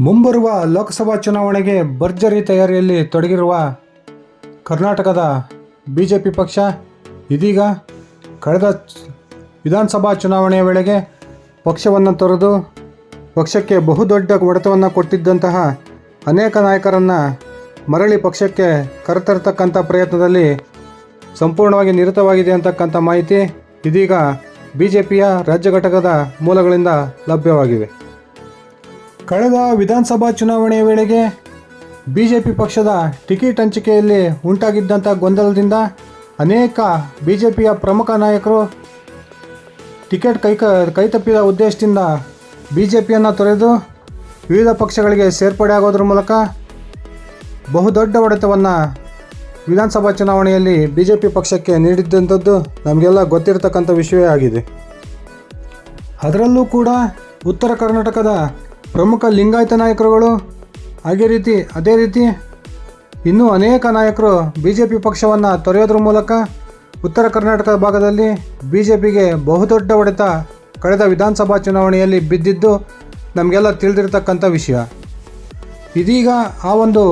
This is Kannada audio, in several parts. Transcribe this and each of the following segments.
ಮುಂಬರುವ ಲೋಕಸಭಾ ಚುನಾವಣೆಗೆ ಭರ್ಜರಿ ತಯಾರಿಯಲ್ಲಿ ತೊಡಗಿರುವ ಕರ್ನಾಟಕದ ಬಿಜೆಪಿ ಪಕ್ಷ ಇದೀಗ ಕಳೆದ ವಿಧಾನಸಭಾ ಚುನಾವಣೆಯ ವೇಳೆಗೆ ಪಕ್ಷವನ್ನು ತೊರೆದು ಪಕ್ಷಕ್ಕೆ ಬಹುದೊಡ್ಡ ಹೊಡೆತವನ್ನು ಕೊಟ್ಟಿದ್ದಂತಹ ಅನೇಕ ನಾಯಕರನ್ನು ಮರಳಿ ಪಕ್ಷಕ್ಕೆ ಕರೆತರತಕ್ಕಂಥ ಪ್ರಯತ್ನದಲ್ಲಿ ಸಂಪೂರ್ಣವಾಗಿ ನಿರತವಾಗಿದೆ ಅಂತಕ್ಕಂಥ ಮಾಹಿತಿ ಇದೀಗ ಬಿಜೆಪಿಯ ರಾಜ್ಯ ಘಟಕದ ಮೂಲಗಳಿಂದ ಲಭ್ಯವಾಗಿವೆ. ಕಳೆದ ವಿಧಾನಸಭಾ ಚುನಾವಣೆಯ ವೇಳೆಗೆ ಬಿಜೆಪಿ ಪಕ್ಷದ ಟಿಕೆಟ್ ಹಂಚಿಕೆಯಲ್ಲಿ ಉಂಟಾಗಿದ್ದಂಥ ಗೊಂದಲದಿಂದ ಅನೇಕ ಬಿಜೆಪಿಯ ಪ್ರಮುಖ ನಾಯಕರು ಟಿಕೆಟ್ ಕೈತಪ್ಪಿದ ಉದ್ದೇಶದಿಂದ ಬಿಜೆಪಿಯನ್ನು ತೊರೆದು ವಿವಿಧ ಪಕ್ಷಗಳಿಗೆ ಸೇರ್ಪಡೆ ಆಗೋದ್ರ ಮೂಲಕ ಬಹುದೊಡ್ಡ ಹೊಡೆತವನ್ನು ವಿಧಾನಸಭಾ ಚುನಾವಣೆಯಲ್ಲಿ ಬಿಜೆಪಿ ಪಕ್ಷಕ್ಕೆ ನೀಡಿದ್ದಂಥದ್ದು ನಮಗೆಲ್ಲ ಗೊತ್ತಿರತಕ್ಕಂಥ ವಿಷಯವೇ ಆಗಿದೆ. ಅದರಲ್ಲೂ ಕೂಡ ಉತ್ತರ ಕರ್ನಾಟಕದ ಪ್ರಮುಖ ಲಿಂಗಾಯತ ನಾಯಕರುಗಳು ಅದೇ ರೀತಿ ಇನ್ನೂ ಅನೇಕ ನಾಯಕರು ಬಿಜೆಪಿ ಪಕ್ಷವನ್ನು ತೊರೆಯೋದ್ರ ಮೂಲಕ ಉತ್ತರ ಕರ್ನಾಟಕದ ಭಾಗದಲ್ಲಿ ಬಿಜೆಪಿಗೆ ಬಹುದೊಡ್ಡ ಹೊಡೆತ ಕಳೆದ ವಿಧಾನಸಭಾ ಚುನಾವಣೆಯಲ್ಲಿ ಬಿದ್ದಿದ್ದು ನಮಗೆಲ್ಲ ತಿಳಿದಿರತಕ್ಕಂಥ ವಿಷಯ. ಇದೀಗ ಆ ಒಂದು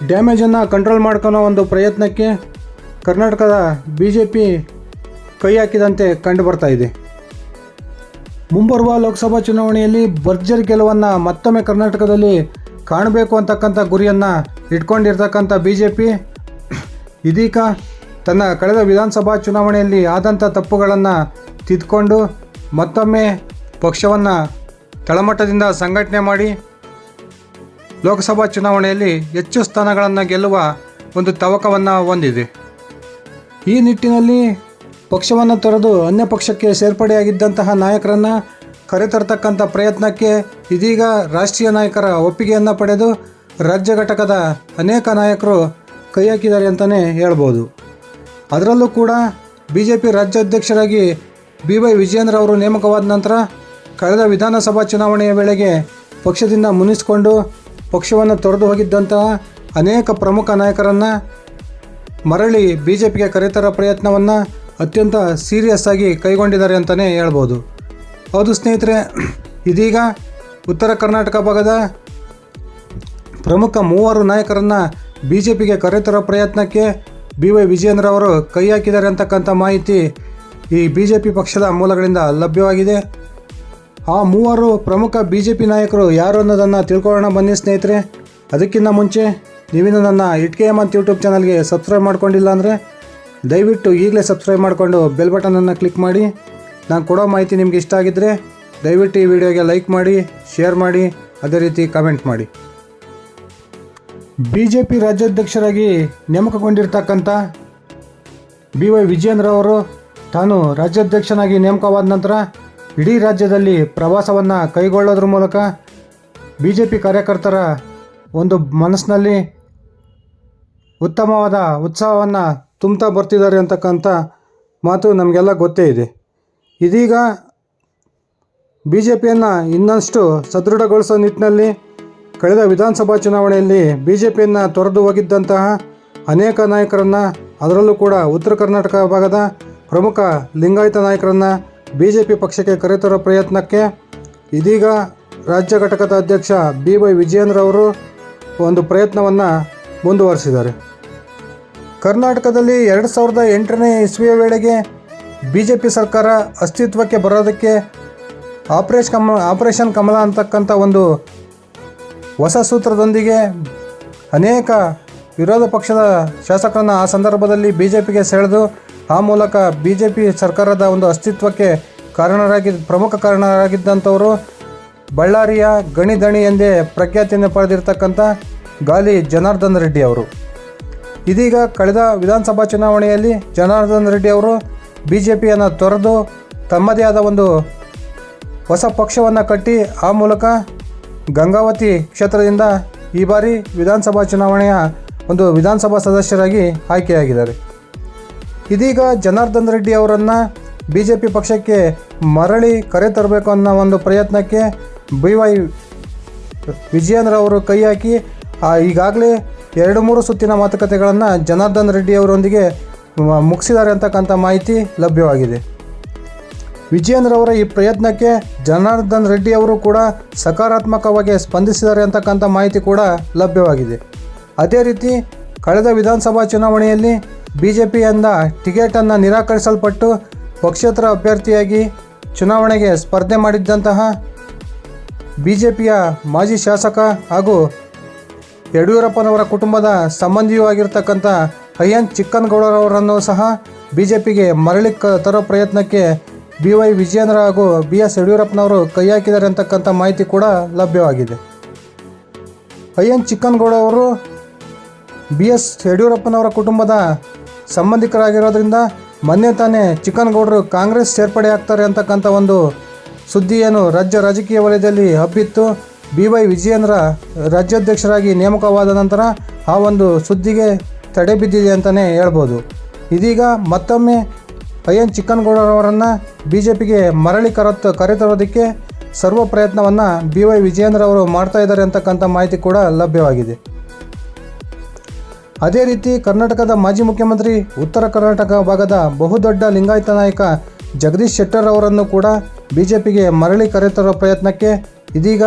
ಡ್ಯಾಮೇಜನ್ನು ಕಂಟ್ರೋಲ್ ಮಾಡ್ಕೊಳ್ಳೋ ಒಂದು ಪ್ರಯತ್ನಕ್ಕೆ ಕರ್ನಾಟಕದ ಬಿಜೆಪಿ ಕೈ ಹಾಕಿದಂತೆ ಕಂಡು ಬರ್ತಾ ಇದೆ. ಮುಂಬರುವ ಲೋಕಸಭಾ ಚುನಾವಣೆಯಲ್ಲಿ ಭರ್ಜರಿ ಗೆಲುವನ್ನು ಮತ್ತೊಮ್ಮೆ ಕರ್ನಾಟಕದಲ್ಲಿ ಕಾಣಬೇಕು ಅಂತಕ್ಕಂಥ ಗುರಿಯನ್ನು ಇಟ್ಕೊಂಡಿರ್ತಕ್ಕಂಥ ಬಿಜೆಪಿ ಇದೀಗ ತನ್ನ ಕಳೆದ ವಿಧಾನಸಭಾ ಚುನಾವಣೆಯಲ್ಲಿ ಆದಂಥ ತಪ್ಪುಗಳನ್ನು ತಿದ್ದುಕೊಂಡು ಮತ್ತೊಮ್ಮೆ ಪಕ್ಷವನ್ನು ತಳಮಟ್ಟದಿಂದ ಸಂಘಟನೆ ಮಾಡಿ ಲೋಕಸಭಾ ಚುನಾವಣೆಯಲ್ಲಿ ಹೆಚ್ಚು ಸ್ಥಾನಗಳನ್ನು ಗೆಲ್ಲುವ ಒಂದು ತವಕವನ್ನು ಹೊಂದಿದೆ. ಈ ನಿಟ್ಟಿನಲ್ಲಿ ಪಕ್ಷವನ್ನು ತೊರೆದು ಅನ್ಯ ಪಕ್ಷಕ್ಕೆ ಸೇರ್ಪಡೆಯಾಗಿದ್ದಂತಹ ನಾಯಕರನ್ನು ಕರೆತರತಕ್ಕಂಥ ಪ್ರಯತ್ನಕ್ಕೆ ಇದೀಗ ರಾಷ್ಟ್ರೀಯ ನಾಯಕರ ಒಪ್ಪಿಗೆಯನ್ನು ಪಡೆದು ರಾಜ್ಯ ಘಟಕದ ಅನೇಕ ನಾಯಕರು ಕೈ ಹಾಕಿದ್ದಾರೆ ಅಂತಲೇ ಹೇಳ್ಬೋದು. ಅದರಲ್ಲೂ ಕೂಡ ಬಿಜೆಪಿ ರಾಜ್ಯಾಧ್ಯಕ್ಷರಾಗಿ BY ವಿಜಯೇಂದ್ರ ಅವರು ನೇಮಕವಾದ ನಂತರ ಕಳೆದ ವಿಧಾನಸಭಾ ಚುನಾವಣೆಯ ವೇಳೆಗೆ ಪಕ್ಷದಿಂದ ಮುನಿಸಿಕೊಂಡು ಪಕ್ಷವನ್ನು ತೊರೆದು ಹೋಗಿದ್ದಂತಹ ಅನೇಕ ಪ್ರಮುಖ ನಾಯಕರನ್ನು ಮರಳಿ ಬಿಜೆಪಿಗೆ ಕರೆತರೋ ಪ್ರಯತ್ನವನ್ನು ಅತ್ಯಂತ ಸೀರಿಯಸ್ ಆಗಿ ಕೈಗೊಂಡಿದ್ದಾರೆ ಅಂತಲೇ ಹೇಳ್ಬೋದು. ಹೌದು ಸ್ನೇಹಿತರೆ, ಇದೀಗ ಉತ್ತರ ಕರ್ನಾಟಕ ಭಾಗದ ಪ್ರಮುಖ 3 ನಾಯಕರನ್ನು ಬಿಜೆಪಿಗೆ ಕರೆತರೋ ಪ್ರಯತ್ನಕ್ಕೆ BY ವಿಜಯೇಂದ್ರ ಅವರು ಕೈ ಹಾಕಿದ್ದಾರೆ ಅಂತಕ್ಕಂಥ ಮಾಹಿತಿ ಈ ಬಿಜೆಪಿ ಪಕ್ಷದ ಮೂಲಗಳಿಂದ ಲಭ್ಯವಾಗಿದೆ. ಆ 3 ಪ್ರಮುಖ ಬಿಜೆಪಿ ನಾಯಕರು ಯಾರು ಅನ್ನೋದನ್ನು ತಿಳ್ಕೊಳ್ಳೋಣ ಬನ್ನಿ ಸ್ನೇಹಿತರೆ. ಅದಕ್ಕಿಂತ ಮುಂಚೆ ನೀವಿನ್ನು ನನ್ನ ಇಟ್ಕೆ ಹೇಮಂತ್ ಯೂಟ್ಯೂಬ್ ಚಾನಲ್ಗೆ ಸಬ್ಸ್ಕ್ರೈಬ್ ಮಾಡ್ಕೊಂಡಿಲ್ಲ ಅಂದರೆ ದಯವಿಟ್ಟು ಈಗಲೇ ಸಬ್ಸ್ಕ್ರೈಬ್ ಮಾಡಿಕೊಂಡು ಬೆಲ್ ಬಟನನ್ನು ಕ್ಲಿಕ್ ಮಾಡಿ. ನಾನು ಕೊಡೋ ಮಾಹಿತಿ ನಿಮಗೆ ಇಷ್ಟ ಆಗಿದ್ದರೆ ದಯವಿಟ್ಟು ಈ ವಿಡಿಯೋಗೆ ಲೈಕ್ ಮಾಡಿ, ಶೇರ್ ಮಾಡಿ, ಅದೇ ರೀತಿ ಕಮೆಂಟ್ ಮಾಡಿ. ಬಿಜೆಪಿ ರಾಜ್ಯಾಧ್ಯಕ್ಷರಾಗಿ ನೇಮಕಗೊಂಡಿರ್ತಕ್ಕಂಥ BY ವಿಜಯೇಂದ್ರ ಅವರು ತಾನು ರಾಜ್ಯಾಧ್ಯಕ್ಷನಾಗಿ ನೇಮಕವಾದ ನಂತರ ಇಡೀ ರಾಜ್ಯದಲ್ಲಿ ಪ್ರವಾಸವನ್ನು ಕೈಗೊಳ್ಳೋದ್ರ ಮೂಲಕ ಬಿಜೆಪಿ ಕಾರ್ಯಕರ್ತರ ಒಂದು ಮನಸ್ಸಿನಲ್ಲಿ ಉತ್ತಮವಾದ ಉತ್ಸಾಹವನ್ನು ತುಂಬ್ತಾ ಬರ್ತಿದ್ದಾರೆ ಅಂತಕ್ಕಂಥ ಮಾತು ನಮಗೆಲ್ಲ ಗೊತ್ತೇ ಇದೆ. ಇದೀಗ ಬಿಜೆಪಿಯನ್ನು ಇನ್ನಷ್ಟು ಸದೃಢಗೊಳಿಸೋ ನಿಟ್ಟಿನಲ್ಲಿ ಕಳೆದ ವಿಧಾನಸಭಾ ಚುನಾವಣೆಯಲ್ಲಿ ಬಿಜೆಪಿಯನ್ನು ತೊರೆದು ಹೋಗಿದ್ದಂತಹ ಅನೇಕ ನಾಯಕರನ್ನು, ಅದರಲ್ಲೂ ಕೂಡ ಉತ್ತರ ಕರ್ನಾಟಕ ಭಾಗದ ಪ್ರಮುಖ ಲಿಂಗಾಯತ ನಾಯಕರನ್ನು ಬಿಜೆಪಿ ಪಕ್ಷಕ್ಕೆ ಕರೆತರೋ ಪ್ರಯತ್ನಕ್ಕೆ ಇದೀಗ ರಾಜ್ಯ ಘಟಕದ ಅಧ್ಯಕ್ಷ BY ವಿಜಯೇಂದ್ರ ಅವರು ಒಂದು ಪ್ರಯತ್ನವನ್ನು ಮುಂದುವರಿಸಿದ್ದಾರೆ. ಕರ್ನಾಟಕದಲ್ಲಿ 2008ನೇ ಇಸ್ವಿಯ ವೇಳೆಗೆ ಬಿಜೆಪಿ ಸರ್ಕಾರ ಅಸ್ತಿತ್ವಕ್ಕೆ ಬರೋದಕ್ಕೆ ಆಪರೇಷನ್ ಕಮಲ ಅಂತಕ್ಕಂಥ ಒಂದು ಹೊಸ ಸೂತ್ರದೊಂದಿಗೆ ಅನೇಕ ವಿರೋಧ ಪಕ್ಷದ ಶಾಸಕರನ್ನು ಆ ಸಂದರ್ಭದಲ್ಲಿ ಬಿಜೆಪಿಗೆ ಸೆಳೆದು ಆ ಮೂಲಕ ಬಿಜೆಪಿ ಸರ್ಕಾರದ ಒಂದು ಅಸ್ತಿತ್ವಕ್ಕೆ ಪ್ರಮುಖ ಕಾರಣರಾಗಿದ್ದಂಥವರು ಬಳ್ಳಾರಿಯ ಗಣಿಧಣಿ ಎಂದೇ ಪ್ರಖ್ಯಾತಿಯನ್ನು ಪಡೆದಿರ್ತಕ್ಕಂಥ ಗಾಲಿ ಜನಾರ್ದನ್ ರೆಡ್ಡಿ ಅವರು. ಇದೀಗ ಕಳೆದ ವಿಧಾನಸಭಾ ಚುನಾವಣೆಯಲ್ಲಿ ಜನಾರ್ದನ್ ರೆಡ್ಡಿ ಅವರು ಬಿಜೆಪಿಯನ್ನು ತೊರೆದು ತಮ್ಮದೇ ಆದ ಒಂದು ಹೊಸ ಪಕ್ಷವನ್ನು ಕಟ್ಟಿ ಆ ಮೂಲಕ ಗಂಗಾವತಿ ಕ್ಷೇತ್ರದಿಂದ ಈ ಬಾರಿ ವಿಧಾನಸಭಾ ಚುನಾವಣೆಯ ಒಂದು ವಿಧಾನಸಭಾ ಸದಸ್ಯರಾಗಿ ಆಯ್ಕೆಯಾಗಿದ್ದಾರೆ. ಇದೀಗ ಜನಾರ್ದನ್ ರೆಡ್ಡಿ ಅವರನ್ನು ಬಿಜೆಪಿ ಪಕ್ಷಕ್ಕೆ ಮರಳಿ ಕರೆತರಬೇಕು ಅನ್ನೋ ಒಂದು ಪ್ರಯತ್ನಕ್ಕೆ BY ವಿಜಯೇಂದ್ರ ಅವರು ಕೈ ಹಾಕಿ ಈಗಾಗಲೇ 2-3 ಸುತ್ತಿನ ಮಾತುಕತೆಗಳನ್ನು ಜನಾರ್ದನ್ ರೆಡ್ಡಿ ಅವರೊಂದಿಗೆ ಮುಗಿಸಿದ್ದಾರೆ ಅಂತಕ್ಕಂಥ ಮಾಹಿತಿ ಲಭ್ಯವಾಗಿದೆ. ವಿಜಯೇಂದ್ರ ಅವರ ಈ ಪ್ರಯತ್ನಕ್ಕೆ ಜನಾರ್ದನ್ ರೆಡ್ಡಿ ಅವರು ಕೂಡ ಸಕಾರಾತ್ಮಕವಾಗಿ ಸ್ಪಂದಿಸಿದ್ದಾರೆ ಅಂತಕ್ಕಂಥ ಮಾಹಿತಿ ಕೂಡ ಲಭ್ಯವಾಗಿದೆ. ಅದೇ ರೀತಿ ಕಳೆದ ವಿಧಾನಸಭಾ ಚುನಾವಣೆಯಲ್ಲಿ ಬಿಜೆಪಿಯಿಂದ ಟಿಕೆಟನ್ನು ನಿರಾಕರಿಸಲ್ಪಟ್ಟು ಪಕ್ಷೇತರ ಅಭ್ಯರ್ಥಿಯಾಗಿ ಚುನಾವಣೆಗೆ ಸ್ಪರ್ಧೆ ಮಾಡಿದ್ದಂತಹ ಬಿಜೆಪಿಯ ಮಾಜಿ ಶಾಸಕ ಹಾಗೂ ಯಡಿಯೂರಪ್ಪನವರ ಕುಟುಂಬದ ಸಂಬಂಧಿಯೂ ಆಗಿರ್ತಕ್ಕಂಥ ಅಯ್ಯನ್ ಚಿಕ್ಕನಗೌಡರವರನ್ನು ಸಹ ಬಿಜೆಪಿಗೆ ಮರಳಿ ತರೋ ಪ್ರಯತ್ನಕ್ಕೆ BY ವಿಜಯೇಂದ್ರ ಹಾಗೂ BS ಯಡಿಯೂರಪ್ಪನವರು ಕೈ ಹಾಕಿದ್ದಾರೆ ಅಂತಕ್ಕಂಥ ಮಾಹಿತಿ ಕೂಡ ಲಭ್ಯವಾಗಿದೆ. ಅಯ್ಯನ್ ಚಿಕ್ಕನಗೌಡ ಅವರು BS ಯಡಿಯೂರಪ್ಪನವರ ಕುಟುಂಬದ ಸಂಬಂಧಿಕರಾಗಿರೋದ್ರಿಂದ ಮೊನ್ನೆ ತಾನೇ ಚಿಕ್ಕನಗೌಡರು ಕಾಂಗ್ರೆಸ್ ಸೇರ್ಪಡೆ ಆಗ್ತಾರೆ ಅಂತಕ್ಕಂಥ ಒಂದು ಸುದ್ದಿಯನ್ನು ರಾಜ್ಯ ರಾಜಕೀಯ ವಲಯದಲ್ಲಿ ಹಬ್ಬಿತ್ತು. BY ವಿಜಯೇಂದ್ರ ರಾಜ್ಯಾಧ್ಯಕ್ಷರಾಗಿ ನೇಮಕವಾದ ನಂತರ ಆ ಒಂದು ಸುದ್ದಿಗೆ ತಡೆ ಬಿದ್ದಿದೆ ಅಂತಲೇ ಹೇಳ್ಬೋದು. ಇದೀಗ ಮತ್ತೊಮ್ಮೆ ಅಯ್ಯನ್ ಚಿಕ್ಕನಗೌಡರವರನ್ನು ಬಿಜೆಪಿಗೆ ಮರಳಿ ಕರೆತರೋದಕ್ಕೆ ಸರ್ವ ಪ್ರಯತ್ನವನ್ನು BY ವಿಜಯೇಂದ್ರ ಅವರು ಮಾಡ್ತಾ ಇದ್ದಾರೆ ಅಂತಕ್ಕಂಥ ಮಾಹಿತಿ ಕೂಡ ಲಭ್ಯವಾಗಿದೆ. ಅದೇ ರೀತಿ ಕರ್ನಾಟಕದ ಮಾಜಿ ಮುಖ್ಯಮಂತ್ರಿ, ಉತ್ತರ ಕರ್ನಾಟಕ ಭಾಗದ ಬಹುದೊಡ್ಡ ಲಿಂಗಾಯತ ನಾಯಕ ಜಗದೀಶ್ ಶೆಟ್ಟರ್ ಅವರನ್ನು ಕೂಡ ಬಿಜೆಪಿಗೆ ಮರಳಿ ಕರೆತರೋ ಪ್ರಯತ್ನಕ್ಕೆ ಇದೀಗ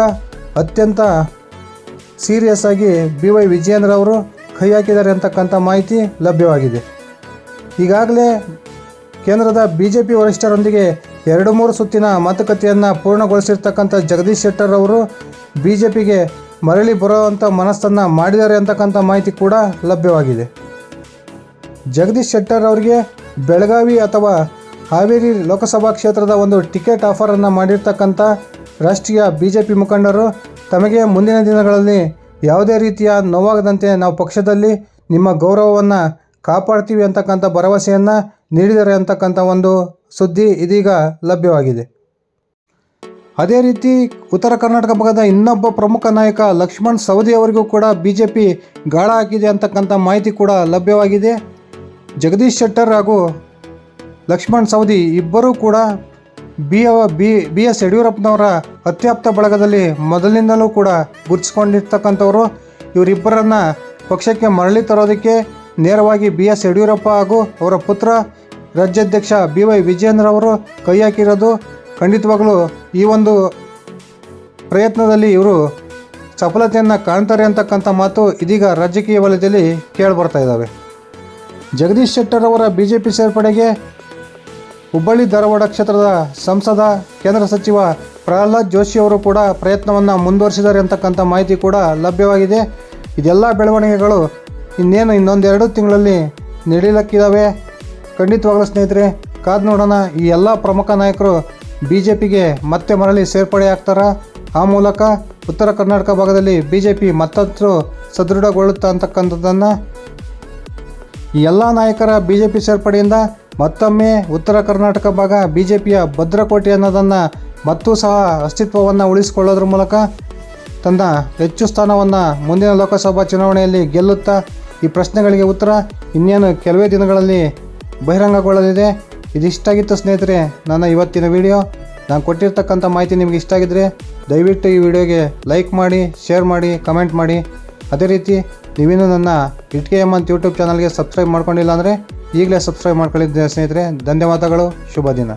ಅತ್ಯಂತ ಸೀರಿಯಸ್ ಆಗಿ BY ವಿಜಯೇಂದ್ರ ಅವರು ಕೈ ಹಾಕಿದ್ದಾರೆ ಅಂತಕ್ಕಂಥ ಮಾಹಿತಿ ಲಭ್ಯವಾಗಿದೆ. ಈಗಾಗಲೇ ಕೇಂದ್ರದ ಬಿಜೆಪಿ ವರಿಷ್ಠರೊಂದಿಗೆ 2-3 ಸುತ್ತಿನ ಮಾತುಕತೆಯನ್ನು ಪೂರ್ಣಗೊಳಿಸಿರ್ತಕ್ಕಂಥ ಜಗದೀಶ್ ಶೆಟ್ಟರ್ ಅವರು ಬಿಜೆಪಿಗೆ ಮರಳಿ ಬರುವಂಥ ಮನಸ್ಸನ್ನು ಮಾಡಿದ್ದಾರೆ ಅಂತಕ್ಕಂಥ ಮಾಹಿತಿ ಕೂಡ ಲಭ್ಯವಾಗಿದೆ. ಜಗದೀಶ್ ಶೆಟ್ಟರ್ ಅವರಿಗೆ ಬೆಳಗಾವಿ ಅಥವಾ ಹಾವೇರಿ ಲೋಕಸಭಾ ಕ್ಷೇತ್ರದ ಒಂದು ಟಿಕೆಟ್ ಆಫರನ್ನು ಮಾಡಿರ್ತಕ್ಕಂಥ ರಾಷ್ಟ್ರೀಯ ಬಿಜೆಪಿ ಮುಖಂಡರು ತಮಗೆ ಮುಂದಿನ ದಿನಗಳಲ್ಲಿ ಯಾವುದೇ ರೀತಿಯ ನೋವಾಗದಂತೆ ನಾವು ಪಕ್ಷದಲ್ಲಿ ನಿಮ್ಮ ಗೌರವವನ್ನು ಕಾಪಾಡ್ತೀವಿ ಅಂತಕ್ಕಂಥ ಭರವಸೆಯನ್ನು ನೀಡಿದ್ದಾರೆ ಅಂತಕ್ಕಂಥ ಒಂದು ಸುದ್ದಿ ಇದೀಗ ಲಭ್ಯವಾಗಿದೆ. ಅದೇ ರೀತಿ ಉತ್ತರ ಕರ್ನಾಟಕ ಭಾಗದ ಇನ್ನೊಬ್ಬ ಪ್ರಮುಖ ನಾಯಕ ಲಕ್ಷ್ಮಣ್ ಸವದಿ ಅವರಿಗೂ ಕೂಡ ಬಿಜೆಪಿ ಗಾಳ ಹಾಕಿದೆ ಅಂತಕ್ಕಂಥ ಮಾಹಿತಿ ಕೂಡ ಲಭ್ಯವಾಗಿದೆ. ಜಗದೀಶ್ ಶೆಟ್ಟರ್ ಹಾಗೂ ಲಕ್ಷ್ಮಣ್ ಸವದಿ ಇಬ್ಬರೂ ಕೂಡ BS ಯಡಿಯೂರಪ್ಪನವರ ಅತ್ಯಾಪ್ತ ಬಳಗದಲ್ಲಿ ಮೊದಲಿನಿಂದಲೂ ಕೂಡ ಗುರುತಿಸ್ಕೊಂಡಿರ್ತಕ್ಕಂಥವರು. ಇವರಿಬ್ಬರನ್ನು ಪಕ್ಷಕ್ಕೆ ಮರಳಿ ತರೋದಕ್ಕೆ ನೇರವಾಗಿ BS ಯಡಿಯೂರಪ್ಪ ಹಾಗೂ ಅವರ ಪುತ್ರ ರಾಜ್ಯಾಧ್ಯಕ್ಷ BY ವಿಜಯೇಂದ್ರ ಅವರು ಕೈ ಹಾಕಿರೋದು ಖಂಡಿತವಾಗಲೂ ಈ ಒಂದು ಪ್ರಯತ್ನದಲ್ಲಿ ಇವರು ಸಫಲತೆಯನ್ನು ಕಾಣ್ತಾರೆ ಅಂತಕ್ಕಂಥ ಮಾತು ಇದೀಗ ರಾಜಕೀಯ ವಲಯದಲ್ಲಿ ಕೇಳಿಬರ್ತಾ ಇದ್ದಾವೆ. ಜಗದೀಶ್ ಶೆಟ್ಟರ್ ಅವರ ಬಿಜೆಪಿ ಸೇರ್ಪಡೆಗೆ ಹುಬ್ಬಳ್ಳಿ ಧಾರವಾಡ ಕ್ಷೇತ್ರದ ಸಂಸದ ಕೇಂದ್ರ ಸಚಿವ ಪ್ರಹ್ಲಾದ್ ಜೋಶಿ ಅವರು ಕೂಡ ಪ್ರಯತ್ನವನ್ನು ಮುಂದುವರಿಸಿದ್ದಾರೆ ಅಂತಕ್ಕಂಥ ಮಾಹಿತಿ ಕೂಡ ಲಭ್ಯವಾಗಿದೆ. ಇದೆಲ್ಲ ಬೆಳವಣಿಗೆಗಳು ಇನ್ನೊಂದು 2 ತಿಂಗಳಲ್ಲಿ ನಡೀಲಿಕ್ಕಿದ್ದಾವೆ. ಖಂಡಿತವಾಗಲೂ ಸ್ನೇಹಿತರೆ ಕಾದು ನೋಡೋಣ. ಈ ಎಲ್ಲ ಪ್ರಮುಖ ನಾಯಕರು ಬಿಜೆಪಿಗೆ ಮತ್ತೆ ಮರಳಿ ಸೇರ್ಪಡೆ ಆಗ್ತಾರಾ? ಆ ಮೂಲಕ ಉತ್ತರ ಕರ್ನಾಟಕ ಭಾಗದಲ್ಲಿ ಬಿಜೆಪಿ ಮತ್ತಷ್ಟು ಸದೃಢಗೊಳ್ಳುತ್ತಾ ಅಂತಕ್ಕಂಥದ್ದನ್ನು ಈ ಎಲ್ಲ ನಾಯಕರ ಬಿಜೆಪಿ ಸೇರ್ಪಡೆಯಿಂದ ಮತ್ತೊಮ್ಮೆ ಉತ್ತರ ಕರ್ನಾಟಕ ಭಾಗ ಬಿಜೆಪಿಯ ಭದ್ರಕೋಟೆ ಅನ್ನೋದನ್ನು ಮತ್ತೂ ಸಹ ಅಸ್ತಿತ್ವವನ್ನು ಉಳಿಸಿಕೊಳ್ಳೋದ್ರ ಮೂಲಕ ತನ್ನ ಹೆಚ್ಚು ಸ್ಥಾನವನ್ನು ಮುಂದಿನ ಲೋಕಸಭಾ ಚುನಾವಣೆಯಲ್ಲಿ ಗೆಲ್ಲುತ್ತಾ ಈ ಪ್ರಶ್ನೆಗಳಿಗೆ ಉತ್ತರ ಇನ್ನೇನು ಕೆಲವೇ ದಿನಗಳಲ್ಲಿ ಬಹಿರಂಗಗೊಳ್ಳಲಿದೆ. ಇದಿಷ್ಟಾಗಿತ್ತು ಸ್ನೇಹಿತರೆ ನನ್ನ ಇವತ್ತಿನ ವಿಡಿಯೋ. ನಾನು ಕೊಟ್ಟಿರ್ತಕ್ಕಂಥ ಮಾಹಿತಿ ನಿಮಗೆ ಇಷ್ಟ ಆಗಿದ್ದರೆ ದಯವಿಟ್ಟು ಈ ವಿಡಿಯೋಗೆ ಲೈಕ್ ಮಾಡಿ, ಶೇರ್ ಮಾಡಿ, ಕಮೆಂಟ್ ಮಾಡಿ. ಅದೇ ರೀತಿ ನೀವಿನ್ನೂ ನನ್ನ ಇಟ್ಕೆ ಹೇಮಂತ್ ಯೂಟ್ಯೂಬ್ ಚಾನಲ್ಗೆ ಸಬ್ಸ್ಕ್ರೈಬ್ ಮಾಡ್ಕೊಂಡಿಲ್ಲ ಅಂದರೆ ಈಗಲೇ ಸಬ್ಸ್ಕ್ರೈಬ್ ಮಾಡ್ಕೊಳ್ಳಿದ್ದೆ ಸ್ನೇಹಿತರೆ. ಧನ್ಯವಾದಗಳು. ಶುಭ ದಿನ.